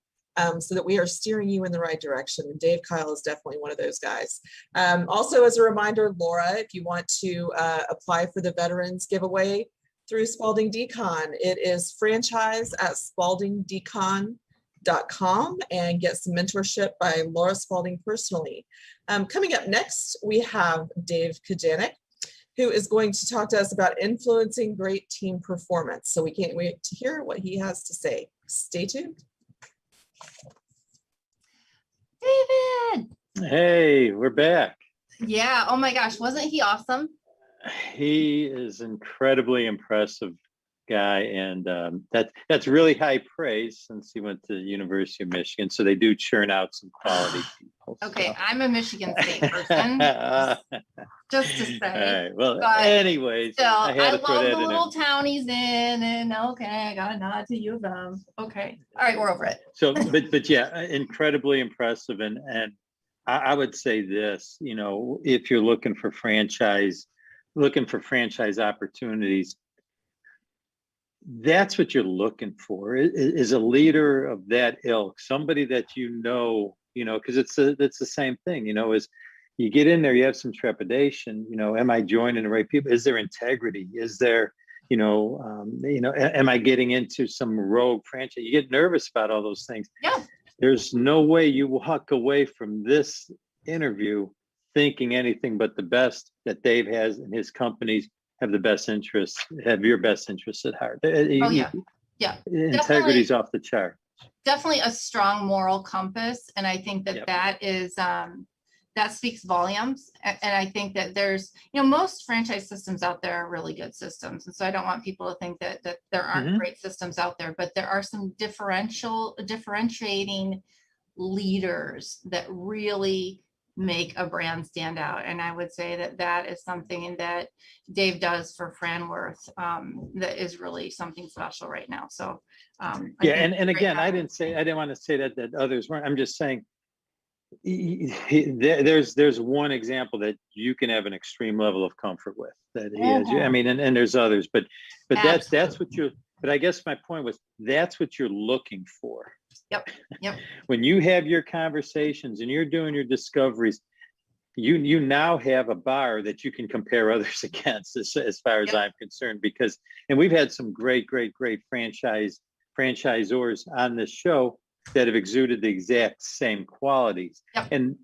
so that we are steering you in the right direction. And Dave Keil is definitely one of those guys. Also, as a reminder, Laura, if you want to apply for the Veterans Giveaway through Spalding Decon, it is franchise@spaldingdecon.com, and get some mentorship by Laura Spalding personally. Coming up next, we have Dave Kajanik, who is going to talk to us about influencing great team performance. So we can't wait to hear what he has to say. Stay tuned. David. Hey, we're back. Yeah. Oh my gosh. Wasn't he awesome? He is incredibly impressive guy, and that's really high praise since he went to the University of Michigan. So they do churn out some quality people. Okay, so. I'm a Michigan State person. just to say. All right. Well, but anyways, still, I had to throw love that the in little town he's in, and okay, I got a nod to U of M. Okay, all right, we're over it. So, but yeah, incredibly impressive, and I would say this, you know, if you're looking for franchise opportunities, that's what you're looking for, is a leader of that ilk, somebody that you know, because it's the same thing, is you get in there, you have some trepidation, am I joining the right people? Is there integrity? Is there, am I getting into some rogue franchise? You get nervous about all those things. Yeah. There's no way you walk away from this interview thinking anything but the best, that Dave has and his companies have your best interests at heart. Yeah. Integrity's off the chart. Definitely a strong moral compass. And I think that that is, that speaks volumes. And I think that there's, most franchise systems out there are really good systems. And so I don't want people to think that there aren't great systems out there, but there are some differentiating leaders that really make a brand stand out. And I would say that is something that Dave does for Franworth that is really something special right now. So and again, I didn't want to say that others weren't. I'm just saying there's one example that you can have an extreme level of comfort with, that he has. I mean, and there's others, but that's what you're. But I guess my point was, that's what you're looking for. Yep. When you have your conversations and you're doing your discoveries, you now have a bar that you can compare others against, as far as I'm concerned, and we've had some great franchisors on this show that have exuded the exact same qualities. And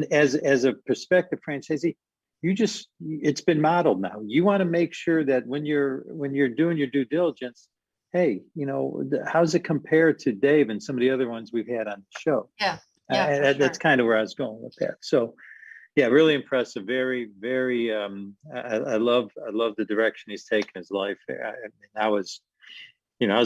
as a prospective franchisee, it's been modeled now. You want to make sure that when you're doing your due diligence, hey, how's it compared to Dave and some of the other ones we've had on the show? That's kind of where I was going with that. So, yeah, really impressive. Very, very. I love the direction he's taken his life. I was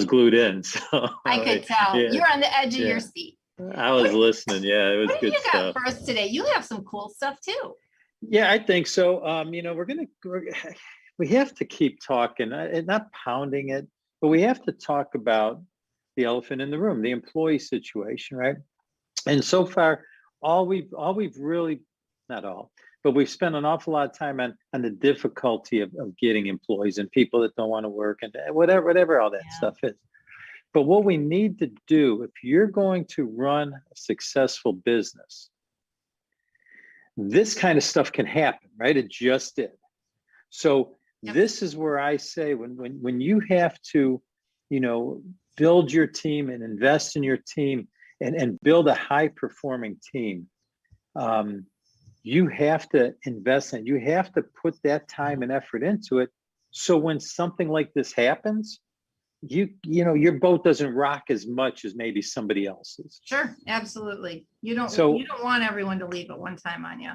glued in. So I could tell you're on the edge of your seat. I was listening. Yeah, it was good stuff. What do you got for us today? You have some cool stuff too. Yeah, I think so. We have to keep talking, and not pounding it, but we have to talk about the elephant in the room, the employee situation, right? And so far, we've really, not all, but we've spent an awful lot of time on the difficulty of getting employees and people that don't want to work and whatever all that stuff is. But what we need to do, if you're going to run a successful business, this kind of stuff can happen, right? It just did. So this is where I say when you have to, build your team and invest in your team and build a high performing team, you have to invest in it. You have to put that time and effort into it. So when something like this happens, your boat doesn't rock as much as maybe somebody else's. Sure, absolutely. You don't want everyone to leave at one time on you.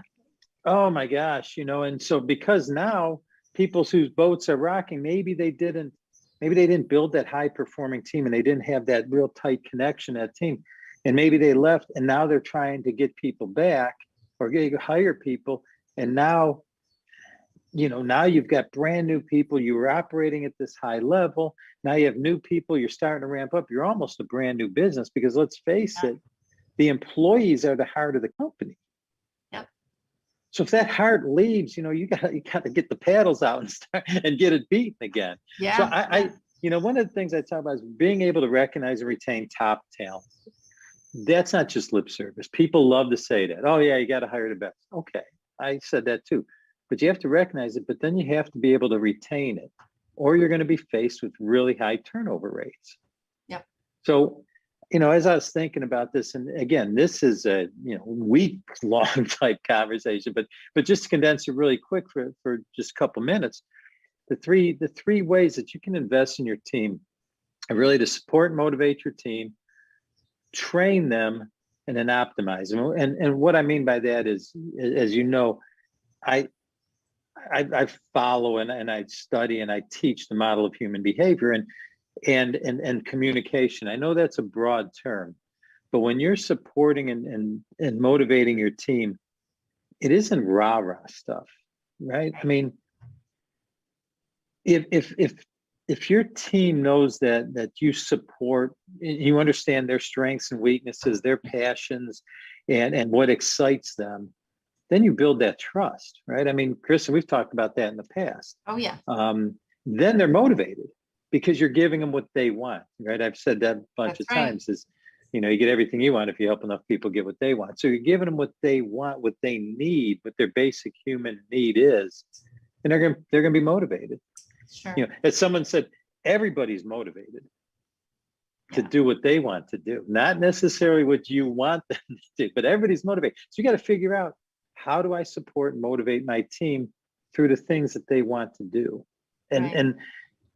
Oh my gosh, and so because now people whose boats are rocking, maybe they didn't build that high performing team and they didn't have that real tight connection, that team. And maybe they left and now they're trying to get people back or hire people. And now you've got brand new people. You were operating at this high level. Now you have new people. You're starting to ramp up. You're almost a brand new business because let's face it, the employees are the heart of the company. Yep. So if that heart leaves, you got to get the paddles out and start and get it beaten again. Yeah. So I one of the things I talk about is being able to recognize and retain top talent. That's not just lip service. People love to say that. Oh yeah, you got to hire the best. Okay, I said that too. But you have to recognize it, but then you have to be able to retain it, or you're going to be faced with really high turnover rates. Yeah. So, as I was thinking about this, and again, this is a week-long type conversation, but just to condense it really quick for just a couple minutes, the three ways that you can invest in your team are really to support and motivate your team, train them, and then optimize them. And what I mean by that is, as you know, I follow and I study and I teach the model of human behavior and communication. I know that's a broad term, but when you're supporting and motivating your team, it isn't rah-rah stuff, right? I mean, if your team knows that you support, you understand their strengths and weaknesses, their passions, and what excites them, then you build that trust, right? I mean, Kristen, we've talked about that in the past. Oh yeah. Then they're motivated because you're giving them what they want, right? I've said that a bunch of times is, you get everything you want if you help enough people get what they want. So you're giving them what they want, what they need, what their basic human need is, and they're gonna be motivated. Sure. As someone said, everybody's motivated to do what they want to do, not necessarily what you want them to do, but everybody's motivated. So you got to figure out, how do I support and motivate my team through the things that they want to do? And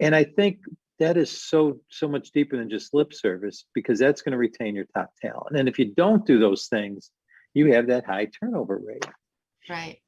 I think that is so much deeper than just lip service, because that's going to retain your top talent. And if you don't do those things, you have that high turnover rate. Right.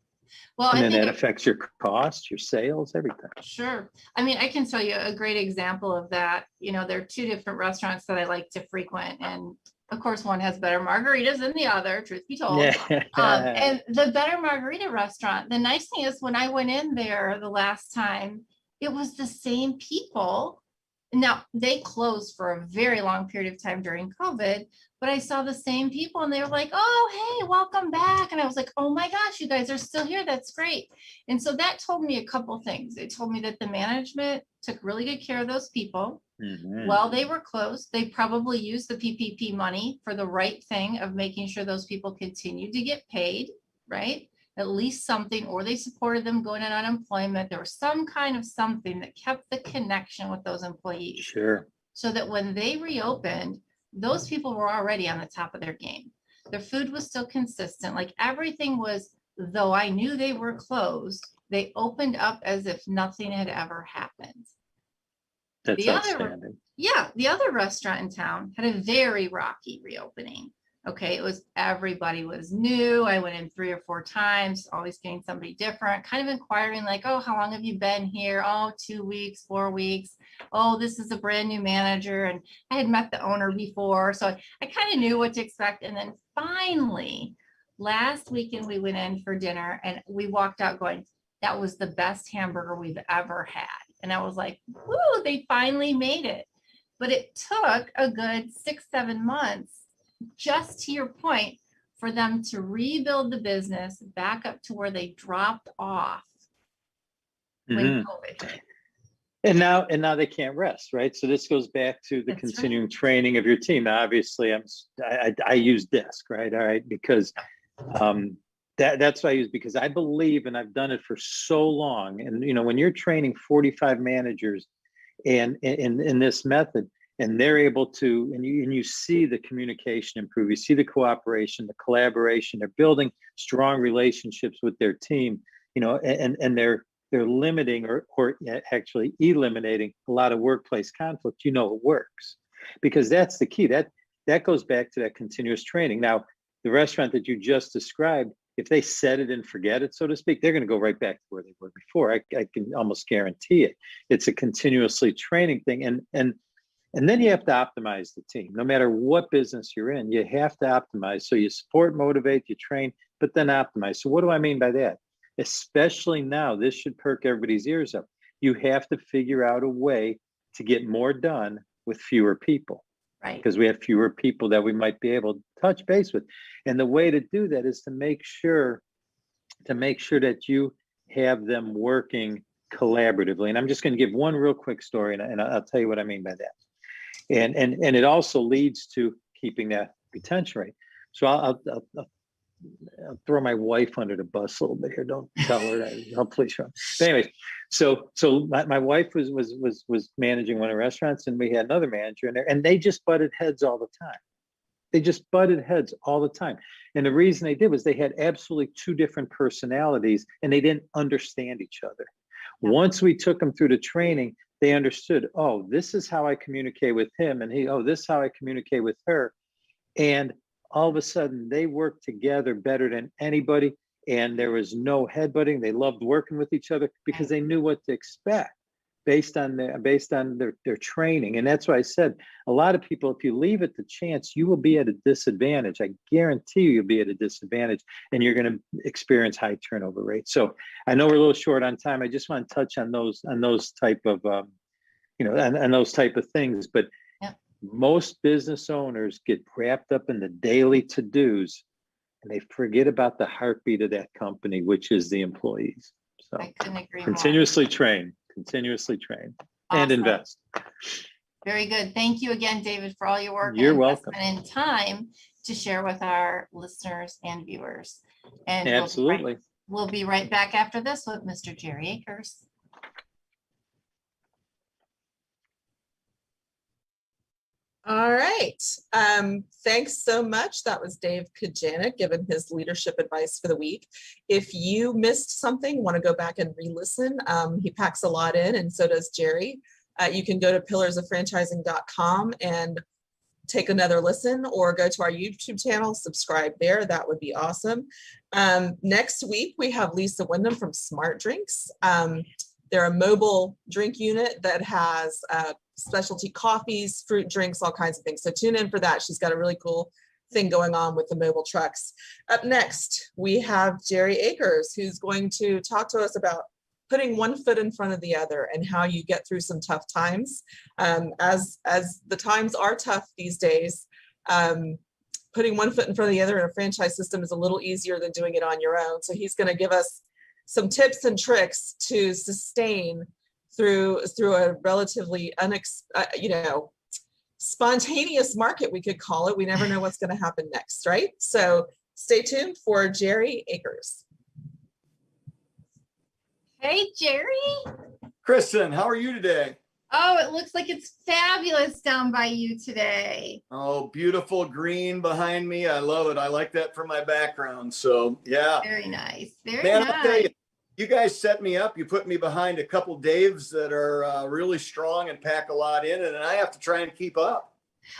Well, and then that affects your costs, your sales, everything. Sure. I mean, I can tell you a great example of that. There are two different restaurants that I like to frequent, and of course, one has better margaritas than the other, truth be told. Yeah. And the Better Margarita restaurant, the nice thing is when I went in there the last time, it was the same people. Now, they closed for a very long period of time during COVID, but I saw the same people and they were like, oh, hey, welcome back. And I was like, oh my gosh, you guys are still here. That's great. And so that told me a couple things. It told me that the management took really good care of those people. Mm-hmm. While they were closed, they probably used the PPP money for the right thing of making sure those people continued to get paid, right? At least something, or they supported them going on unemployment. There was some kind of something that kept the connection with those employees. Sure. So that when they reopened, those people were already on the top of their game. Their food was still consistent. Like everything was, though I knew they were closed, they opened up as if nothing had ever happened. That's outstanding. The other restaurant in town had a very rocky reopening. Okay, it was, everybody was new. I went in 3 or 4 times, always getting somebody different, kind of inquiring like, oh, how long have you been here? Oh, 2 weeks, 4 weeks. Oh, this is a brand new manager. And I had met the owner before, so I kind of knew what to expect. And then finally, last weekend, we went in for dinner and we walked out going, that was the best hamburger we've ever had. And I was like, woo, they finally made it. But it took a good 6-7 months, just to your point, for them to rebuild the business back up to where they dropped off when COVID hit. And now they can't rest, right? So this goes back to the That's continuing training of your team. Now, obviously, I use DISC, right? All right, because that's what I use, because I believe, and I've done it for so long. And when you're training 45 managers and in this method, and they're able to, and you see the communication improve, you see the cooperation, the collaboration, they're building strong relationships with their team, and they're limiting or actually eliminating a lot of workplace conflict. It works, because that's the key. That goes back to that continuous training. Now, the restaurant that you just described, if they set it and forget it, so to speak, they're going to go right back to where they were before. I can almost guarantee it. It's a continuously training thing. And then you have to optimize the team. No matter what business you're in, you have to optimize. So you support, motivate, you train, but then optimize. So what do I mean by that? Especially now, this should perk everybody's ears up. You have to figure out a way to get more done with fewer people. Right. Because we have fewer people that we might be able to touch base with. And the way to do that is to make sure that you have them working collaboratively. And I'm just going to give one real quick story, and I'll tell you what I mean by that. And it also leads to keeping that retention rate. So I'll throw my wife under the bus a little bit here. Don't tell her. Hopefully she'll. But anyways, so my wife was managing one of the restaurants, and we had another manager in there, and they just butted heads all the time. And the reason they did was they had absolutely two different personalities, and they didn't understand each other. Yeah. Once we took them through the training, they understood, oh, this is how I communicate with him, and this is how I communicate with her. And all of a sudden they worked together better than anybody, and there was no headbutting. They loved working with each other because they knew what to expect based on their training. And that's why I said, a lot of people, if you leave it to chance, you will be at a disadvantage. I guarantee you'll be at a disadvantage, and you're going to experience high turnover rates. So I know we're a little short on time. I just want to touch on those type of on those type of things. But most business owners get wrapped up in the daily to-dos, and they forget about the heartbeat of that company, which is the employees. So I couldn't agree more. Continuously train and invest. Very good. Thank you again, David, for all your work. You're welcome. And time to share with our listeners and viewers. And absolutely. We'll be right back after this with Mr. Jerry Akers. All right. Thanks so much. That was Dave Kajanic giving his leadership advice for the week. If you missed something, want to go back and re-listen, he packs a lot in, and so does Jerry. You can go to pillarsoffranchising.com and take another listen, or go to our YouTube channel, subscribe there. That would be awesome. Next week, we have Lisa Wyndham from Smart Drinks. They're a mobile drink unit that has specialty coffees, fruit drinks, all kinds of things. So tune in for that. She's got a really cool thing going on with the mobile trucks. Up next, we have Jerry Akers, who's going to talk to us about putting one foot in front of the other and how you get through some tough times. As the times are tough these days, putting one foot in front of the other in a franchise system is a little easier than doing it on your own. So he's going to give us some tips and tricks to sustain through a relatively spontaneous market, we could call it. We never know what's going to happen next, right? So stay tuned for Jerry Akers. Hey, Jerry. Kristen, how are you today? Oh, it looks like it's fabulous down by you today. Oh, beautiful green behind me. I love it. I like that for my background. So, yeah. Very nice. Very Man, nice. I'll tell you, you guys set me up. You put me behind a couple Daves that are really strong and pack a lot in, and I have to try and keep up.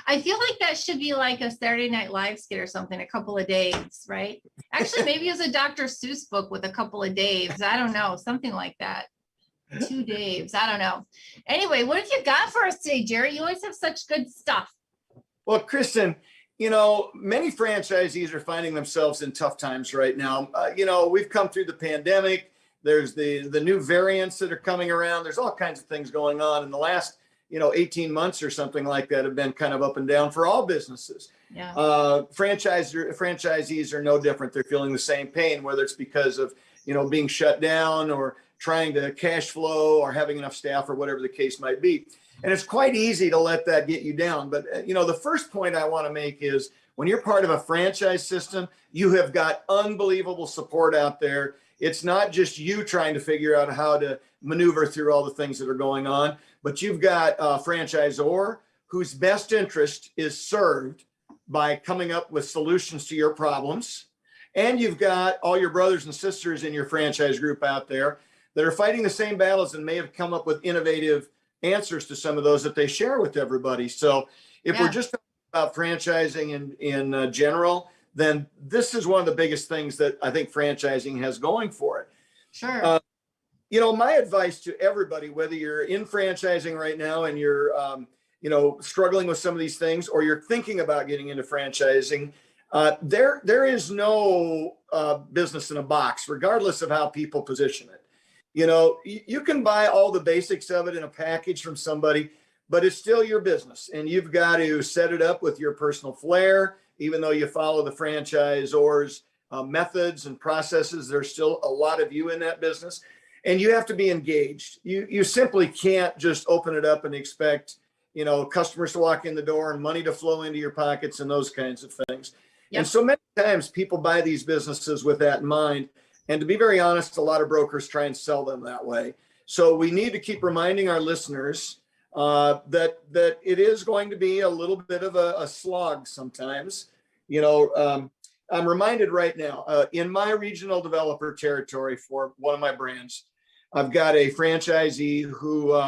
I feel like that should be like a Saturday Night Live skit or something, a couple of Daves, right? Actually, maybe it's a Dr. Seuss book with a couple of Daves. I don't know, something like that. 2 Daves, I don't know. Anyway, what have you got for us today, Jerry? You always have such good stuff. Well, Kristen, many franchisees are finding themselves in tough times right now. We've come through the pandemic. There's the new variants that are coming around. There's all kinds of things going on. In the last 18 months or something like that have been kind of up and down for all businesses. Yeah. Franchisees are no different. They're feeling the same pain, whether it's because of, being shut down or trying to cash flow or having enough staff or whatever the case might be. And it's quite easy to let that get you down. But, the first point I want to make is when you're part of a franchise system, you have got unbelievable support out there. It's not just you trying to figure out how to maneuver through all the things that are going on, but you've got a franchisor whose best interest is served by coming up with solutions to your problems. And you've got all your brothers and sisters in your franchise group out there that are fighting the same battles and may have come up with innovative answers to some of those that they share with everybody. So if we're just talking about franchising in general, then this is one of the biggest things that I think franchising has going for it. Sure. My advice to everybody, whether you're in franchising right now and you're, struggling with some of these things, or you're thinking about getting into franchising, there is no business in a box, regardless of how people position it. You can buy all the basics of it in a package from somebody, but it's still your business, and you've got to set it up with your personal flair. Even though you follow the franchisor's methods and processes, there's still a lot of you in that business, and you have to be engaged. You simply can't just open it up and expect, customers to walk in the door and money to flow into your pockets and those kinds of things. Yep. And so many times people buy these businesses with that in mind. And to be very honest, a lot of brokers try and sell them that way. So we need to keep reminding our listeners that it is going to be a little bit of a slog sometimes. I'm reminded right now, in my regional developer territory for one of my brands, I've got a franchisee who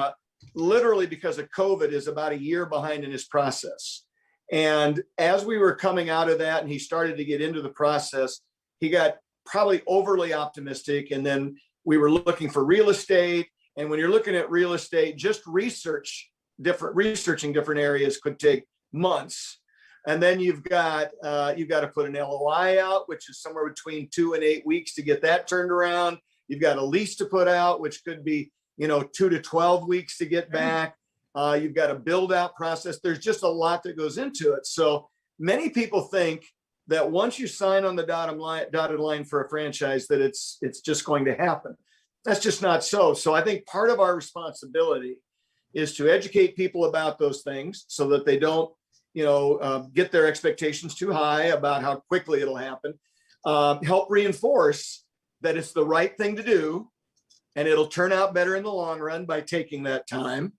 literally, because of COVID, is about a year behind in his process. And as we were coming out of that and he started to get into the process, he got probably overly optimistic. And then we were looking for real estate. And when you're looking at real estate, just researching different areas could take months. And then you've got to put an LOI out, which is somewhere between 2 and 8 weeks to get that turned around. You've got a lease to put out, which could be 2 to 12 weeks to get back. You've got a build out process. There's just a lot that goes into it. So many people think that once you sign on the dotted line for a franchise, that it's just going to happen. That's just not so. So I think part of our responsibility is to educate people about those things so that they don't, get their expectations too high about how quickly it'll happen. Help reinforce that it's the right thing to do, and it'll turn out better in the long run by taking that time.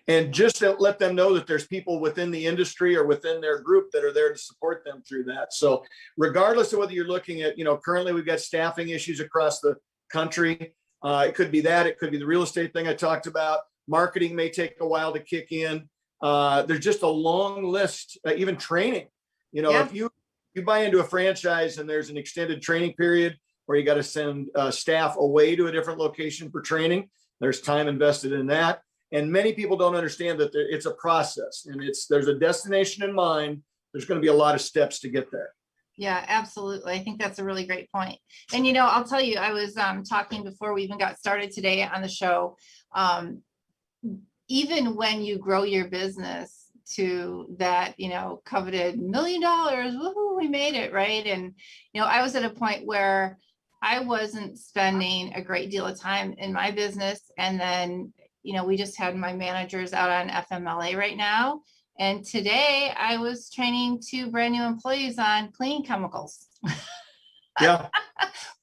And just to let them know that there's people within the industry or within their group that are there to support them through that. So regardless of whether you're looking at, currently we've got staffing issues across the country. It could be that, it could be the real estate thing I talked about. Marketing may take a while to kick in. There's just a long list, even training. If you buy into a franchise and there's an extended training period where you got to send staff away to a different location for training, there's time invested in that. And many people don't understand that it's a process, and there's a destination in mind. There's going to be a lot of steps to get there. Yeah, absolutely. I think that's a really great point. And, I'll tell you, I was talking before we even got started today on the show. Even when you grow your business to that, coveted $1 million, woohoo, we made it, right? And, I was at a point where I wasn't spending a great deal of time in my business. And then, we just had my managers out on FMLA right now. And today I was training 2 brand new employees on cleaning chemicals. Yeah.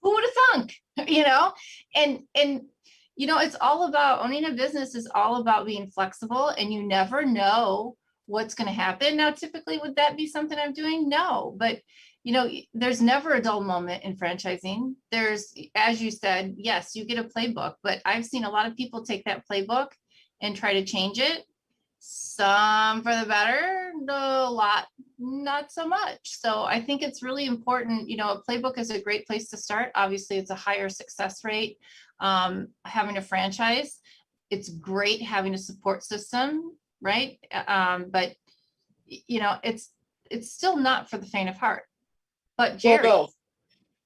Who would have thunk, and it's all about owning a business is all about being flexible, and you never know what's going to happen. Now, typically, would that be something I'm doing? No, but there's never a dull moment in franchising. There's, as you said, yes, you get a playbook, but I've seen a lot of people take that playbook and try to change it. Some for the better, a lot, not so much. So I think it's really important. A playbook is a great place to start. Obviously, it's a higher success rate. Having a franchise, it's great having a support system, right? But it's still not for the faint of heart. But Jerry,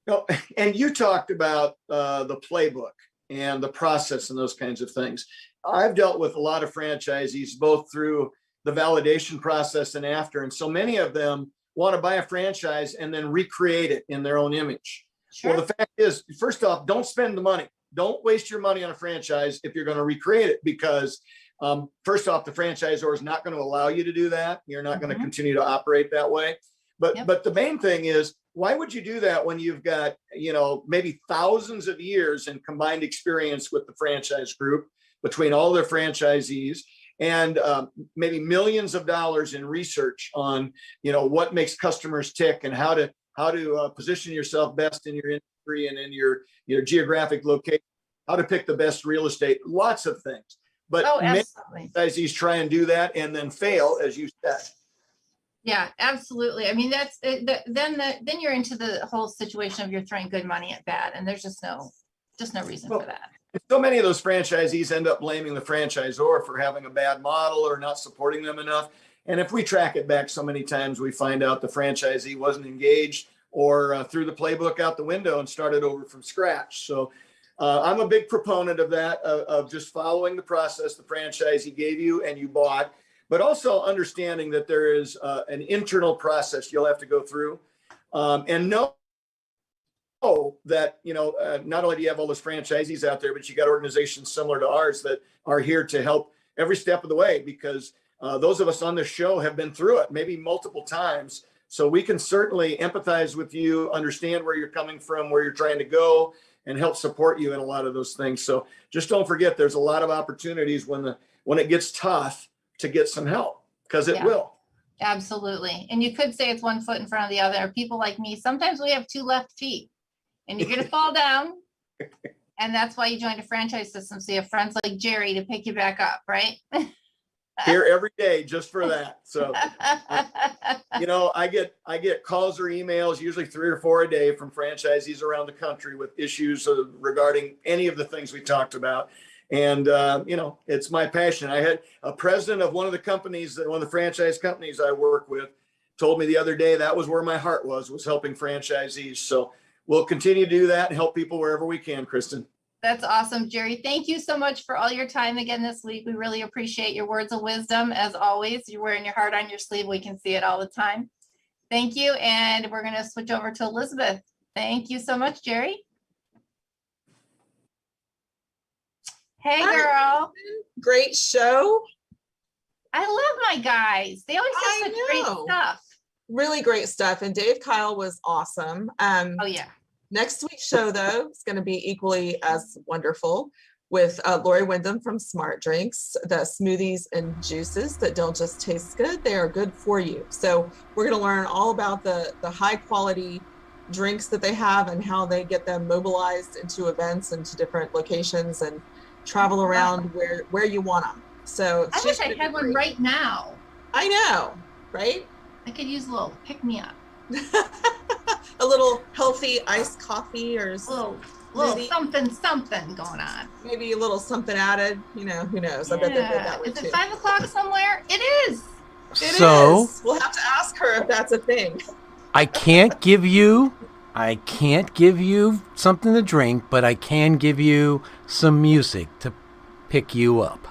no, and you talked about the playbook and the process and those kinds of things. I've dealt with a lot of franchisees, both through the validation process and after. And so many of them want to buy a franchise and then recreate it in their own image. Sure. Well, the fact is, first off, don't spend the money. don't waste your money on a franchise if you're going to recreate it, because first off, the franchisor is not going to allow you to do that. You're not going to continue to operate that way. But the main thing is, why would you do that when you've got, maybe thousands of years in combined experience with the franchise group between all their franchisees, and maybe millions of dollars in research on, what makes customers tick and how to position yourself best in your industry and in your geographic location, how to pick the best real estate, lots of things. But many franchisees try and do that and then fail, as you said. Yeah, absolutely. I mean, that's then you're into the whole situation of you're throwing good money at bad, and there's just no reason for that. So many of those franchisees end up blaming the franchisor for having a bad model or not supporting them enough. And if we track it back so many times, we find out the franchisee wasn't engaged or threw the playbook out the window and started over from scratch. So I'm a big proponent of that, of just following the process the franchisee gave you and you bought, but also understanding that there is an internal process you'll have to go through, and know that, not only do you have all those franchisees out there, but you got organizations similar to ours that are here to help every step of the way, because those of us on this show have been through it maybe multiple times. So we can certainly empathize with you, understand where you're coming from, where you're trying to go, and help support you in a lot of those things. So just don't forget, there's a lot of opportunities when it gets tough to get some help, because it will. Absolutely. And you could say it's one foot in front of the other. People like me, sometimes we have two left feet. And you're going to fall down. And that's why you joined a franchise system. So you have friends like Jerry to pick you back up, right? Here every day just for that. So, I get calls or emails, usually 3 or 4 a day, from franchisees around the country with issues regarding any of the things we talked about. And, it's my passion. I had a president of one of the franchise companies I work with told me the other day that was where my heart was helping franchisees. So we'll continue to do that and help people wherever we can, Kristen. That's awesome, Jerry. Thank you so much for all your time again this week. We really appreciate your words of wisdom. As always, you're wearing your heart on your sleeve. We can see it all the time. Thank you. And we're going to switch over to Elizabeth. Thank you so much, Jerry. Hey, girl. Great show. I love my guys. They always have such great stuff. Really great stuff. And Dave Keil was awesome. Oh, yeah. Next week's show, though, is going to be equally as wonderful, with Lori Wyndham from Smart Drinks, the smoothies and juices that don't just taste good, they are good for you. So we're going to learn all about the high quality drinks that they have and how they get them mobilized into events and to different locations and travel around where you want them. So I wish I had one right now. I know, right? I could use a little pick-me-up. A little healthy iced coffee or little something going on. Maybe a little something added. Who knows? I bet they did that way too. Is it it 5 o'clock somewhere? It is. It is. We'll have to ask her if that's a thing. I can't give you something to drink, but I can give you some music to pick you up.